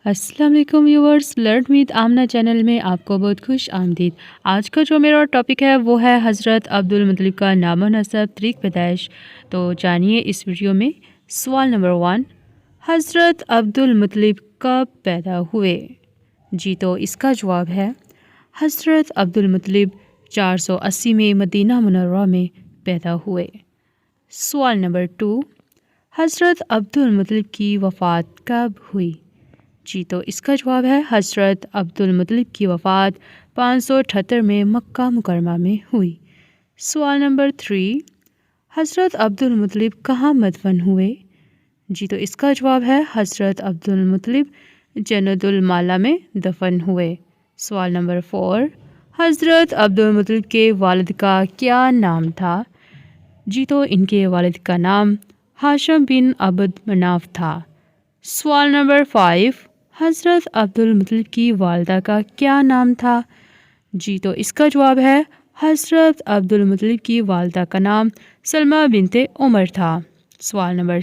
السلام علیکم viewers, learn with Amna channel میں آپ کو بہت خوش آمدید۔ آج کا جو میرا ٹاپک ہے وہ ہے حضرت عبدالمطلب کا نام و نسب، تاریخ پیدائش۔ تو جانیے اس ویڈیو میں۔ سوال نمبر 1، حضرت عبدالمطلب کب پیدا ہوئے؟ جی تو اس کا جواب ہے حضرت عبدالمطلب 480 میں مدینہ منورہ میں پیدا ہوئے۔ سوال نمبر 2، حضرت عبدالمطلب کی وفات کب ہوئی؟ جی تو اس کا جواب ہے حضرت عبدالمطلب کی وفات 578 میں مکہ مکرمہ میں ہوئی۔ سوال نمبر 3، حضرت عبدالمطلب کہاں مدفن ہوئے؟ جی تو اس کا جواب ہے حضرت عبدالمطلب جنت المالا میں دفن ہوئے۔ سوال نمبر 4، حضرت عبدالمطلب کے والد کا کیا نام تھا؟ جی تو ان کے والد کا نام ہاشم بن عبد مناف تھا۔ سوال نمبر 5، حضرت عبدالمطلب کی والدہ کا کیا نام تھا؟ جی تو اس کا جواب ہے حضرت عبدالمطلب کی والدہ کا نام سلمہ بنت عمر تھا۔ سوال نمبر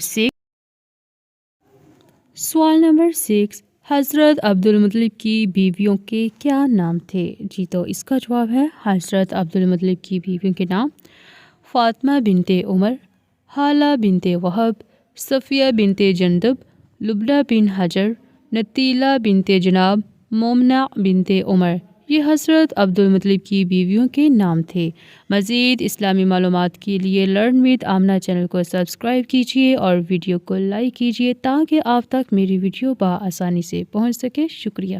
6، حضرت عبدالمطلب کی بیویوں کے کیا نام تھے؟ جی تو اس کا جواب ہے حضرت عبدالمطلب کی بیویوں کے نام فاطمہ بنت عمر، حالہ بنت وہب، صفیہ بنت جندب، لبنہ بن حجر، نتیلہ بنت جناب، مومنہ بنت عمر۔ یہ حضرت عبدالمطلب کی بیویوں کے نام تھے۔ مزید اسلامی معلومات کے لیے لرن وتھ آمنہ چینل کو سبسکرائب کیجیے اور ویڈیو کو لائک کیجیے تاکہ آپ تک میری ویڈیو بآسانی سے پہنچ سکے۔ شکریہ۔